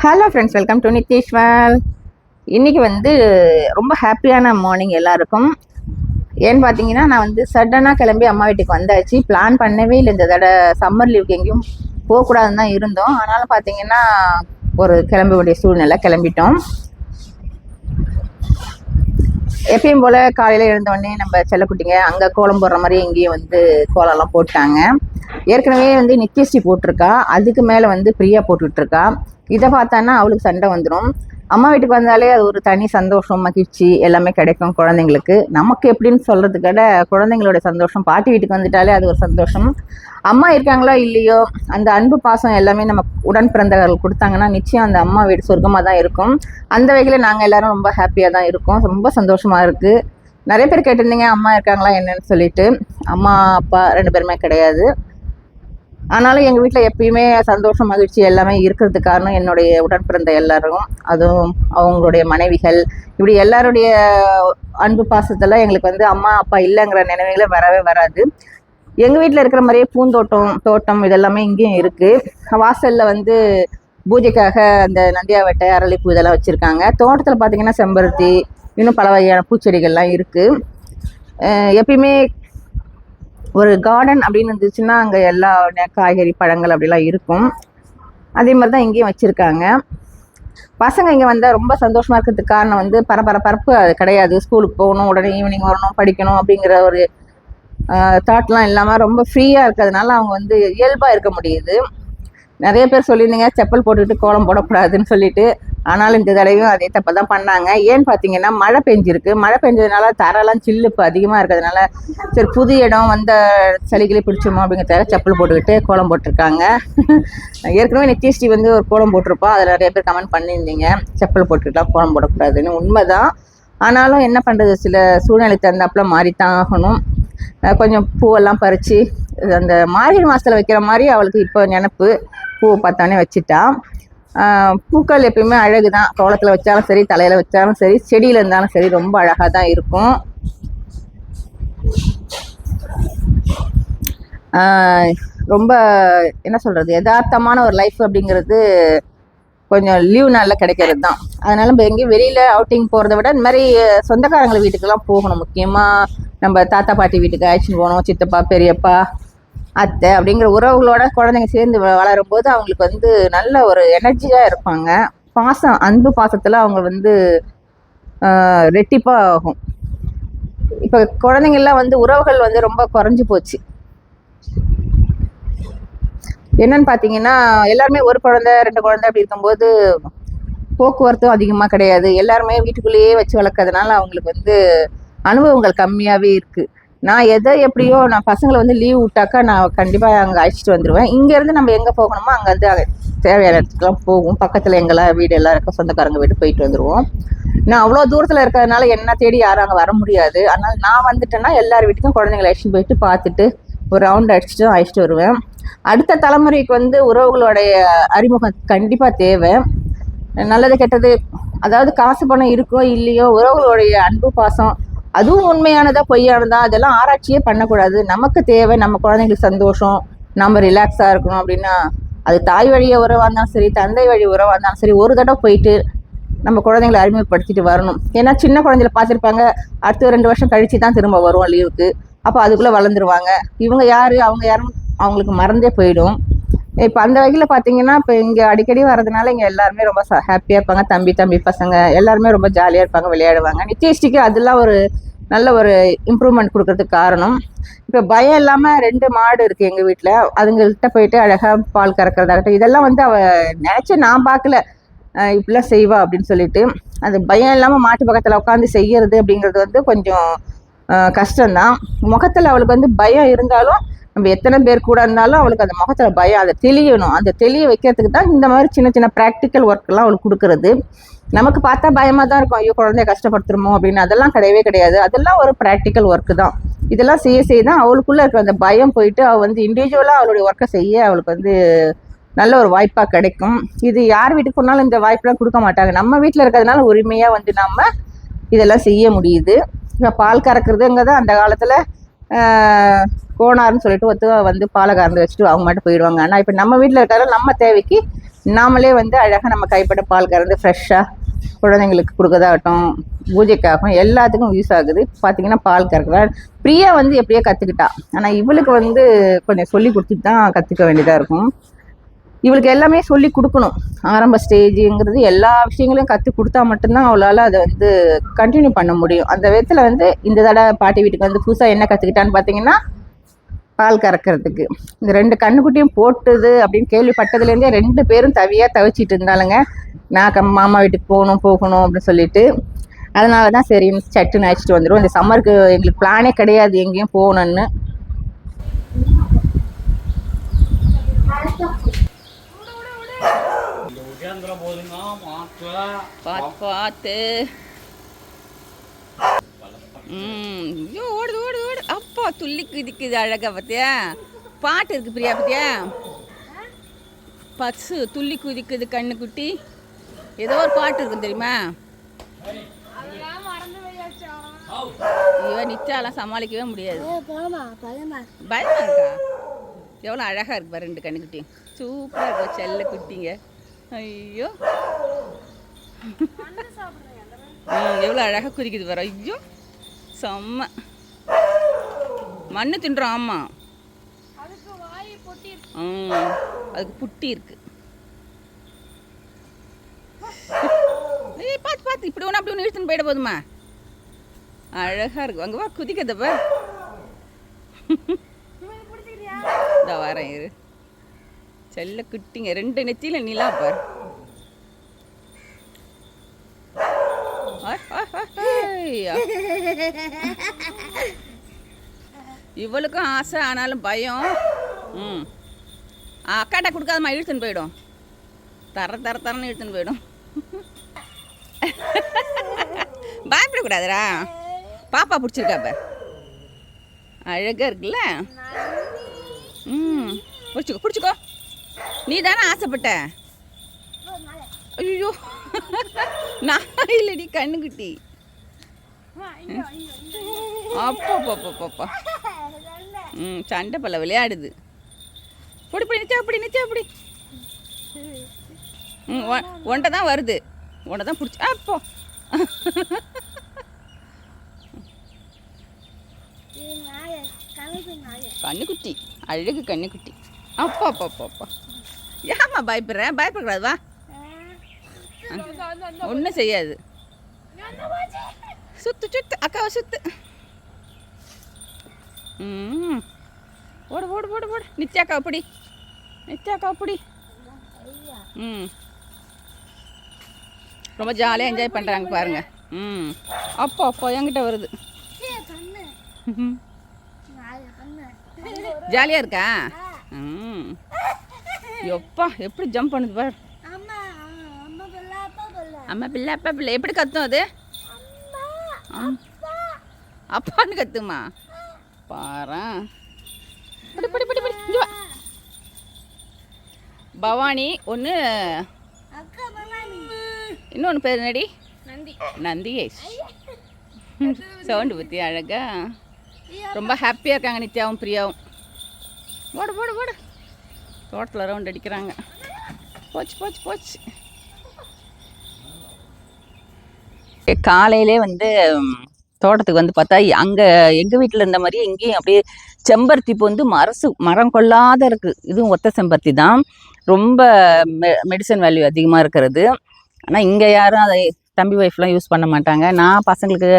Hello friends, welcome to நித்தீஷ்வல். இன்றைக்கி வந்து ரொம்ப ஹாப்பியான மார்னிங் எல்லாருக்கும். ஏன்னு பார்த்தீங்கன்னா, நான் வந்து சடனாக கிளம்பி அம்மா வீட்டுக்கு வந்தாச்சு. பிளான் பண்ணவே இல்லை. இந்த தடவை சம்மர் லீவுக்கு எங்கேயும் போகக்கூடாதுன்னு தான் இருந்தோம். ஆனாலும் பார்த்தீங்கன்னா ஒரு கிளம்ப வேண்டிய சூழ்நிலை, கிளம்பிட்டோம். எப்பயும் போல் காலையில் எழுந்தோடனே நம்ம செல்லக்குட்டிங்க அங்கே கோலம் போடுற மாதிரி எங்கேயும் வந்து கோலம்லாம் போட்டாங்க. ஏற்கனவே வந்து நித்யஸ்ரீ போட்டிருக்கா, அதுக்கு மேலே வந்து பிரியா போட்டுட்ருக்கா. இதை பார்த்தான்னா அவளுக்கு சண்டை வந்துடும். அம்மா வீட்டுக்கு வந்தாலே அது ஒரு தனி சந்தோஷம், மகிழ்ச்சி எல்லாமே கிடைக்கும் குழந்தைங்களுக்கு. நமக்கு எப்படின்னு சொல்கிறதுக்கு விட குழந்தைங்களோட சந்தோஷம். பாட்டி வீட்டுக்கு வந்துட்டாலே அது ஒரு சந்தோஷம். அம்மா இருக்காங்களோ இல்லையோ, அந்த அன்பு பாசம் எல்லாமே நம்ம உடன் பிறந்தவர்கள் கொடுத்தாங்கன்னா நிச்சயம் அந்த அம்மா வீடு சொர்க்கமாக தான் இருக்கும். அந்த வகையில் நாங்கள் எல்லாரும் ரொம்ப ஹாப்பியாக தான் இருக்கோம். ரொம்ப சந்தோஷமாக இருக்குது. நிறைய பேர் கேட்டிருந்தீங்க அம்மா இருக்காங்களா என்னன்னு சொல்லிட்டு. அம்மா அப்பா 2 பேருமே கிடையாது. ஆனாலும் எங்கள் வீட்டில் எப்பயுமே சந்தோஷம், மகிழ்ச்சி எல்லாமே இருக்கிறதுக்கு காரணம் என்னுடைய உடன் பிறந்த எல்லாரும், அதுவும் அவங்களுடைய மனைவிகள், இப்படி எல்லாருடைய அன்பு பாசத்தில் எங்களுக்கு வந்து அம்மா அப்பா இல்லைங்கிற நினைவுகளே வரவே வராது. எங்கள் வீட்டில் இருக்கிற மாதிரியே தோட்டம் இதெல்லாமே இங்கேயும் இருக்குது. வாசலில் வந்து பூஜைக்காக அந்த நந்தியாவட்டை, அரளிப்பூ இதெல்லாம் வச்சுருக்காங்க. தோட்டத்தில் பார்த்திங்கன்னா செம்பருத்தி, இன்னும் பல வகையான பூச்செடிகள்லாம் இருக்குது. எப்பயுமே ஒரு கார்டன் அப்படின்னு இருந்துச்சுன்னா அங்கே எல்லா காய்கறி பழங்கள் அப்படிலாம் இருக்கும். அதே மாதிரி தான் இங்கேயும் வச்சுருக்காங்க. பசங்க இங்கே வந்தால் ரொம்ப சந்தோஷமாக இருக்கிறதுக்கு காரணம் வந்து பரபரப்பு அது கிடையாது. ஸ்கூலுக்கு போகணும், உடனே ஈவினிங் வரணும், படிக்கணும் அப்படிங்கிற ஒரு தாட்லாம் இல்லாமல் ரொம்ப ஃப்ரீயாக இருக்கிறதுனால அவங்க வந்து இயல்பாக இருக்க முடியுது. நிறைய பேர் சொல்லியிருந்தீங்க செப்பல் போட்டுக்கிட்டு கோலம் போடக்கூடாதுன்னு சொல்லிட்டு. ஆனாலும் இந்த தடவையும் அதே தப்பை தான் பண்ணாங்க. ஏன்னு பார்த்தீங்கன்னா மழை பெஞ்சிருக்கு. மழை பெஞ்சதுனால தரெல்லாம் சில்லு இப்போ அதிகமாக இருக்கிறதுனால சரி புது இடம் வந்த சளிகளே பிடிச்சோமோ அப்படிங்கிறத செப்பல் போட்டுக்கிட்டு கோலம் போட்டிருக்காங்க. ஏற்கனவே நித்யஸ்ரீ வந்து ஒரு கோலம் போட்டிருப்பா. அதில் நிறைய பேர் கமெண்ட் பண்ணியிருந்தீங்க செப்பல் போட்டுக்கிட்டா கோலம் போடக்கூடாதுன்னு. உண்மைதான். ஆனாலும் என்ன பண்ணுறது, சில சூழ்நிலை தந்தாப்புல மாறித்தான் ஆகணும். கொஞ்சம் பூவெல்லாம் பறித்து அந்த மார்கழி மாதத்தில் வைக்கிற மாதிரி அவளுக்கு இப்போ நினப்பு. பூவை பார்த்தானே வச்சுட்டா. பூக்கள் எப்பயுமே அழகு தான். கோலத்தில் வச்சாலும் சரி, தலையில் வச்சாலும் சரி, செடியில் இருந்தாலும் சரி, ரொம்ப அழகாக தான் இருக்கும். ரொம்ப என்ன சொல்கிறது, யதார்த்தமான ஒரு லைஃப் அப்படிங்கிறது கொஞ்சம் லீவ் நாளில் கிடைக்கிறது தான். அதனால நம்ம எங்கேயும் வெளியில் அவுட்டிங் போகிறத விட இந்த மாதிரி சொந்தக்காரங்களை வீட்டுக்கெல்லாம் போகணும். முக்கியமாக நம்ம தாத்தா பாட்டி வீட்டுக்கு அழைச்சின்னு போகணும். சித்தப்பா, பெரியப்பா, அத்தை அப்படிங்கிற உறவுகளோட குழந்தைங்க சேர்ந்து வளரும் போது அவங்களுக்கு வந்து நல்ல ஒரு எனர்ஜியாக இருப்பாங்க. பாசம், அன்பு பாசத்தில் அவங்க வந்து ரெட்டிப்பாக ஆகும். இப்போ குழந்தைங்கள்லாம் வந்து உறவுகள் வந்து ரொம்ப குறைஞ்சி போச்சு. என்னன்னு பார்த்தீங்கன்னா எல்லாருமே ஒரு குழந்தை 2 குழந்தை அப்படி இருக்கும்போது போக்குவரத்தும் அதிகமாக கிடையாது. எல்லாருமே வீட்டுக்குள்ளேயே வச்சு வளர்க்கறதுனால அவங்களுக்கு வந்து அனுபவங்கள் கம்மியாகவே இருக்குது. நான் எப்படியோ நான் பசங்களை வந்து லீவ் விட்டாக்கா நான் கண்டிப்பாக அங்கே அழைச்சிட்டு வந்துடுவேன். இங்கேருந்து நம்ம எங்கே போகணுமோ அங்கே வந்து தேவையான இடத்துக்குலாம் போகும். பக்கத்தில் எங்கெல்லாம் வீடு எல்லாம் இருக்க சொந்தக்காரங்க வீட்டு போயிட்டு வந்துடுவோம். நான் அவ்வளோ தூரத்தில் இருக்கிறதுனால என்ன தேடி யாரும் அங்கே வர முடியாது. அதனால் நான் வந்துட்டேன்னா எல்லார் வீட்டுக்கும் குழந்தைங்களை அழைச்சிட்டு போயிட்டு பார்த்துட்டு ஒரு ரவுண்ட் அழைச்சிட்டு வருவேன். அடுத்த தலைமுறைக்கு வந்து உறவுகளுடைய அறிமுகம் கண்டிப்பாக தேவை. நல்லது கெட்டது, அதாவது காசு பணம் இருக்கோ இல்லையோ, உறவுகளுடைய அன்பு பாசம் அதுவும் உண்மையானதா பொய்யானதா அதெல்லாம் ஆராய்ச்சியே பண்ணக்கூடாது. நமக்கு தேவை நம்ம குழந்தைங்களுக்கு சந்தோஷம், நம்ம ரிலாக்ஸாக இருக்கணும் அப்படின்னா அது தாய் வழிய உறவாக இருந்தாலும் சரி, தந்தை வழி உறவாக இருந்தாலும் சரி, ஒரு தடவை போயிட்டு நம்ம குழந்தைங்களை அறிமுகப்படுத்திட்டு வரணும். ஏன்னா சின்ன குழந்தைகளை பார்த்துருப்பாங்க, அடுத்த 2 வருஷம் கழிச்சு தான் திரும்ப வருவோம் லீவுக்கு. அப்போ அதுக்குள்ளே வளர்ந்துருவாங்க. இவங்க யார் அவங்க யாரும் அவங்களுக்கு மறந்தே போயிடும். இப்போ அந்த வகையில் பார்த்தீங்கன்னா இப்போ இங்கே அடிக்கடி வர்றதுனால இங்கே எல்லாருமே ரொம்ப ஹாப்பியாக இருப்பாங்க. தம்பி பசங்க எல்லாருமே ரொம்ப ஜாலியாக இருப்பாங்க, விளையாடுவாங்க. நித்யஸ்ரீக்கு அதெல்லாம் ஒரு நல்ல ஒரு இம்ப்ரூவ்மெண்ட் கொடுக்கறதுக்கு காரணம். இப்போ பயம் இல்லாமல் 2 மாடு இருக்குது எங்கள் வீட்டில். அதுங்கள்கிட்ட போயிட்டு அழகாக பால் கறக்கிறதாகட்டும், இதெல்லாம் வந்து அவள் நான் பார்க்கல இப்படிலாம் செய்வா அப்படின்னு சொல்லிட்டு. அது பயம் இல்லாமல் மாட்டு பக்கத்தில் உட்காந்து செய்யறது அப்படிங்கிறது வந்து கொஞ்சம் கஷ்டம்தான். முகத்தில் அவளுக்கு வந்து பயம் இருந்தாலும் நம்ம எத்தனை பேர் கூட இருந்தாலும் அவளுக்கு அந்த முகத்தில் பயம், அதை தெளியணும். அந்த தெளிய வைக்கிறதுக்கு தான் இந்த மாதிரி சின்ன ப்ராக்டிக்கல் ஒர்க்கெல்லாம் அவளுக்கு கொடுக்குறது. நமக்கு பார்த்தா பயமாக தான் இருக்கும், ஐயோ குழந்தைய கஷ்டப்படுத்துருமோ அப்படின்னு. அதெல்லாம் கிடையவே கிடையாது. அதெல்லாம் ஒரு ப்ராக்டிக்கல் ஒர்க்கு தான். இதெல்லாம் செய்ய தான் அவளுக்குள்ளே இருக்கிற அந்த பயம் போயிட்டு அவள் வந்து இண்டிவிஜுவலாக அவளுடைய ஒர்க்கை செய்ய அவளுக்கு வந்து நல்ல ஒரு வாய்ப்பாக கிடைக்கும். இது யார் வீட்டுக்கு போனாலும் இந்த வாய்ப்பெலாம் கொடுக்க மாட்டாங்க. நம்ம வீட்டில் இருக்கிறதுனால உரிமையாக வந்து நம்ம இதெல்லாம் செய்ய முடியுது. இப்போ பால் கறக்குறதுங்கிறது அந்த காலத்தில் கோணார்னு சொல்லிட்டு வந்து பாலை கறந்து வச்சுட்டு அவங்க மட்டும் போயிடுவாங்க. ஆனால் இப்போ நம்ம வீட்டில் இருக்கிறதால நம்ம தேவைக்கு நாமளே வந்து அழகாக நம்ம கைப்பட பால் கறந்து ஃப்ரெஷ்ஷாக குழந்தைங்களுக்கு கொடுக்கதாகட்டும், பூஜைக்காகும், எல்லாத்துக்கும் யூஸ் ஆகுது. பார்த்தீங்கன்னா பால் கறக்குறா. பிரியா வந்து எப்படியோ கற்றுக்கிட்டா. ஆனால் இவளுக்கு வந்து கொஞ்சம் சொல்லி கொடுத்துட்டு தான் கற்றுக்க வேண்டியதாக இருக்கும். இவளுக்கு எல்லாமே சொல்லி கொடுக்கணும். ஆரம்ப ஸ்டேஜுங்கிறது எல்லா விஷயங்களையும் கற்றுக் கொடுத்தா மட்டும்தான் அவளால் அதை வந்து கண்டினியூ பண்ண முடியும். அந்த விதத்தில் வந்து இந்த தடவை பாட்டி வீட்டுக்கு வந்து புதுசாக என்ன கற்றுக்கிட்டான்னு பார்த்தீங்கன்னா பால் கறக்கிறதுக்கு. இந்த 2 கண்ணுக்குட்டியும் போட்டுது அப்படின்னு கேள்விப்பட்டதுலேருந்தே 2 பேரும் தவிச்சிட்டு இருந்தாலுங்க. நான் மாமா வீட்டுக்கு போகணும் அப்படின்னு சொல்லிட்டு. அதனால தான் சரி சட்டுன்னு அழைச்சிட்டு வந்துடுவோம். இந்த சம்மருக்கு எங்களுக்கு பிளானே கிடையாது எங்கேயும் போகணுன்னு. பார்த்து ஐயோ ஓடுது ஓடு ஓடு. அப்பா துள்ளி குதிக்குது அழகா. பார்த்தியா பாட்டு இருக்கு பிரியா? பார்த்தியா பசு துள்ளி குதிக்குது கண்ணுக்குட்டி. ஏதோ ஒரு பாட்டு இருக்கும் தெரியுமா? இவன் நிச்சாலாம் சமாளிக்கவே முடியாது. பயமா இருக்கா? எவ்வளோ அழகா இருக்கு பாரு 2 கண்ணுக்குட்டி. சூப்பராக இருக்கும் செல்ல குட்டிங்க. ஐயோ எவ்வளோ அழகாக குதிக்குது பாரு. ஐயோ செம்ம மண்ணு தின்றோம். ஆமாம் அதுக்கு புட்டி இருக்கு. பார்த்து இப்படி ஒன்று அப்படி ஒன்று இழுத்துன்னு போயிட போதுமா? அழகா இருக்கு. அங்கே வா குதிக்கதப்ப. இதா வரேன் இரு. செல்ல குட்டிங்க 2 நெத்தியில நிலா பார். இவளுக்கும் ஆசை ஆனாலும் பயம். அக்காட்ட கொடுக்காதம்மா, இழுத்துன்னு போயிடும். தரன்னு இழுத்துன்னு போயிடும். பயப்படக்கூடாதுரா. பாப்பா பிடிச்சிருக்காப்ப அழகா இருக்குல்ல. பிடிச்சிக்கோ. நீ தானே ஆசைப்பட்ட. ஐயோ நான் இல்லடி கண்ணுக்குட்டி. அப்பா சண்டை பல்ல விளையாடுது. பொடி நிச்சா அப்படி. ஒன்றை தான் வருது. ஒன்றை தான் பிடிச்சி. அப்போ கண்ணுக்குட்டி அழகு கண்ணுக்குட்டி. அப்பா ஏமா பயப்படக்கூடாது. வா ஒன்றும் செய்யாது. சுத்து அக்காவை சுத்து. ஓடு நித்யாக்கா அப்படி. ரொம்ப ஜாலியாக என்ஜாய் பண்ணுறாங்க பாருங்க. அப்போ என்கிட்ட வருது. ஜாலியாக இருக்கா? எப்பா எப்படி ஜம்ப் பண்ணுது பாரு. அம்மா பிள்ளை அப்பா பிள்ளை எப்படி கத்தும் அது? அப்பான்னு கத்துமா பாரு. பவானி ஒன்று, இன்னொன்று பேர் நடி நந்திகேஷ். சவுண்டு பற்றி அழகா ரொம்ப ஹாப்பியாக இருக்காங்க நித்யாவும் பிரியாவும். ஓடு தோட்டத்தில் ரவுண்ட் அடிக்கிறாங்க. போச்சு. காலையிலே வந்து தோட்டத்துக்கு வந்து பார்த்தா அங்கே எங்கள் வீட்டில் இருந்த மாதிரியே இங்கேயும் அப்படியே செம்பருத்தி பூ வந்து மரம் கொள்ளாத இருக்குது. இதுவும் ஒத்த செம்பருத்தி தான். ரொம்ப மெடிசன் வேல்யூ அதிகமாக இருக்கிறது. ஆனால் இங்கே யாரும் அதை தம்பி ஒய்ஃப்லாம் யூஸ் பண்ண மாட்டாங்க. நான் பசங்களுக்கு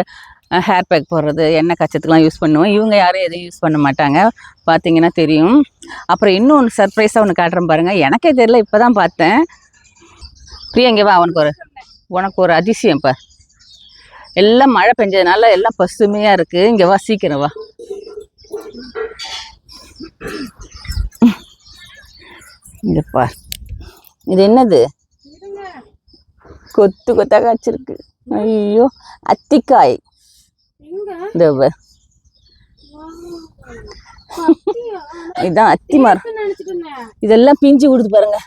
ஹேர் பேக் போடுறது, எண்ணெய் கச்சத்துக்குலாம் யூஸ் பண்ணுவேன். இவங்க யாரும் எதையும் யூஸ் பண்ண மாட்டாங்க. பார்த்தீங்கன்னா தெரியும். அப்புறம் இன்னொன்று சர்ப்ரைஸாக ஒன்று காட்டுறேன் பாருங்கள். எனக்கே தெரியல, இப்போ தான் பார்த்தேன். பிரியா இங்கே வா, உனக்கு ஒரு அதிசயம். இப்போ எல்லாம் மழை பெஞ்சதுனால எல்லாம் பசுமையாக இருக்குது. இங்கே வா, சீக்கிரம் வா. இங்கே பார், இது என்னது? கொத்தாக காய்ச்சிருக்கு. ஐயோ அத்திக்காய். இதுதான் அத்தி மரம். இதெல்லாம் பிஞ்சு விடுது பாருங்க.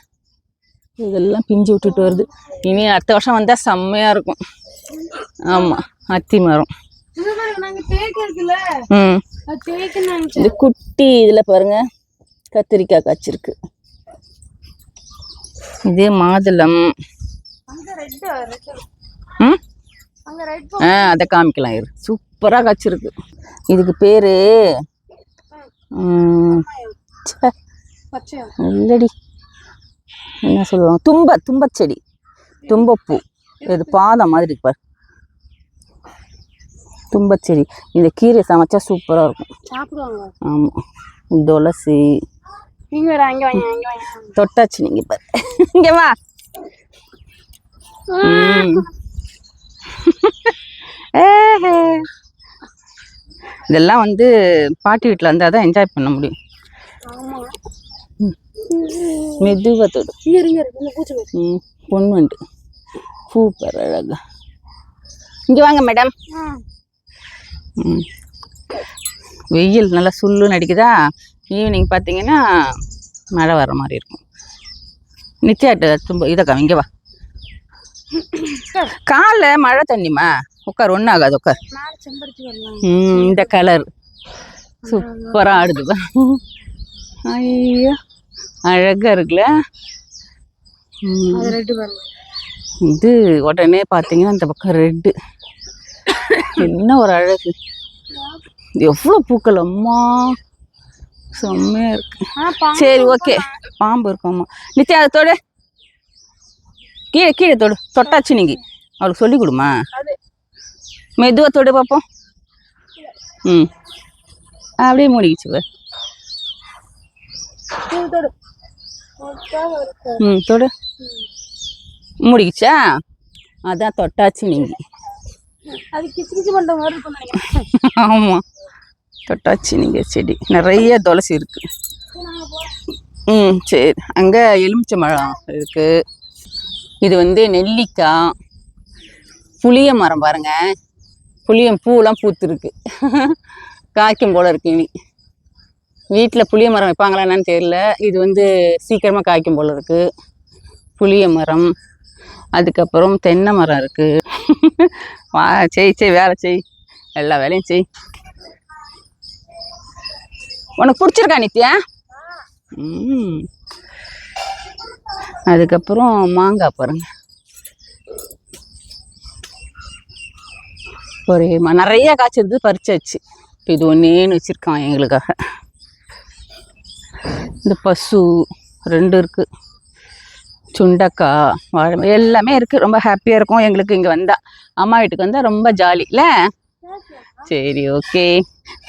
இதெல்லாம் பிஞ்சு விட்டுட்டு வருது. இனி அடுத்த வருஷம் வந்தா செம்மையா இருக்கும். ஆமா அத்தி மரம். இந்த குட்டி இதுல பாருங்க கத்திரிக்காய் காய்ச்சிருக்கு. இது மாதுளம். அதை காமிக்கலாம் இரு. சூப்பராக காய்ச்சிருக்கு. இதுக்கு பேரு இல்லடி என்ன சொல்லுவாங்க, தும்பச்செடி, தும்பப்பூ. இது பாதம் மாதிரி இருக்கு பாரு, தும்பச்செடி. இந்த கீரை சமைச்சா சூப்பராக இருக்கும், சாப்பிடுவாங்க. ஆமாம், துளசி. தொட்டாச்சு நீங்க பாரு, இங்க வா. இதெல்லாம் வந்து பாட்டி வீட்டில் இருந்தால் தான் என்ஜாய் பண்ண முடியும். மெதுவா தொடு. பொண்ணு வந்து பூ பாரு அழகா. இங்க வாங்க மேடம். வெயில் நல்லா சுள்ளுன்னு அடிக்குதா. ஈவினிங் பார்த்தீங்கன்னா மழை வர மாதிரி இருக்கும். நிச்சயாட்டு தும்ப இதை இங்கே வா. காலைல மழை தண்ணிமா உட்கார், ஒன்றும் ஆகாது, உட்கார். இந்த கலர் சூப்பராக ஆடுதுப்பா. ஐயோ அழகா இருக்குல்ல. இது உடனே பார்த்தீங்கன்னா இந்த பக்கம் ரெட்டு. என்ன ஒரு அழகு, எவ்வளோ பூக்கள் அம்மா, செம்மையா இருக்கு. சரி ஓகே, பாம்பு இருக்கும்மா. நிச்சயம் அதை தொடு, கீழே கீழே தொடு. தொட்டாச்சு நீங்க, அவளுக்கு சொல்லி கொடுமா. மெதுவா தொடு பார்ப்போம். அப்படியே மூடிக்கிச்சு. தொடு, மூடிக்கிச்சா. அதான் தொட்டாச்சு நீங்க. ஆமா, தொட்டாச்சு நீங்க. செடி நிறைய துளசி இருக்கு. சரி, அங்க எலுமிச்சை மரம் இருக்கு. இது வந்து நெல்லிக்காய், புளிய மரம் பாருங்க, புளியம் பூலாம் பூத்துருக்கு. காய்க்கும் போல இருக்கு. இனி வீட்டில் புளிய மரம் வைப்பாங்களா என்னன்னு தெரியல. இது வந்து சீக்கிரமாக காய்க்கும் போல இருக்கு. புளிய மரம், அதுக்கப்புறம் தென்னை மரம் இருக்கு. வா செய் வேலை செய், எல்லா வேலையும் செய். உனக்கு பிடிச்சிருக்கா நித்யா? அதுக்கப்புறம் மாங்காய் பாருங்க, ஒரே நிறைய காய்ச்சிருந்து பறிச்சாச்சு. இப்போ இது ஒன்னேன்னு வச்சிருக்கான் எங்களுக்காக. இந்த பசு 2 இருக்கு, சுண்டக்காய், வாழை எல்லாமே இருக்கு. ரொம்ப ஹாப்பியா இருக்கும் எங்களுக்கு இங்க வந்தா. அம்மா வீட்டுக்கு வந்தா ரொம்ப ஜாலி இல்ல. சரி ஓகே,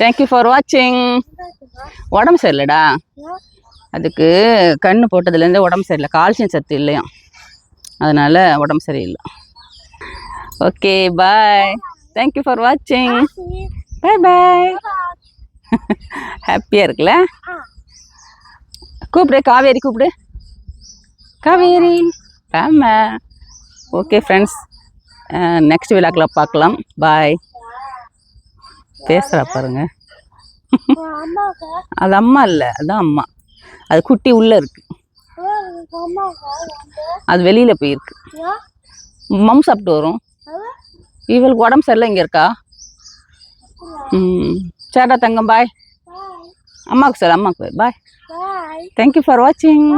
தேங்க்யூ ஃபார் வாட்சிங். உடம்பு சரியில்லடா, அதுக்கு கண்ணு போட்டதுலேருந்து உடம்பு சரியில்லை, கால்சியம் சத்து இல்லையா, அதனால உடம்பு சரியில்லை. ஓகே பாய், தேங்க்யூ ஃபார் வாட்சிங். பாய் பாய். ஹாப்பியாக இருக்குல்ல. கூப்பிடு காவேரி, கூப்பிடு காவேரி. ஆமா ஓகே ஃப்ரெண்ட்ஸ், நெக்ஸ்ட் விழாக்கில் பார்க்கலாம். பாய். பேசுகிறா பாருங்க. அது அம்மா இல்லை, அதான் அம்மா. அது குட்டி உள்ளே இருக்கு, அது வெளியில் போயிருக்கு. மம் சாப்பிட்டு வரும். இவளுக்கு உடம்பு சரியில்லை, இங்கே இருக்கா. சரிடா தங்கம், பாய். அம்மாவுக்கு சார், அம்மாவுக்கு பாய். தேங்க்யூ ஃபார் வாட்சிங்.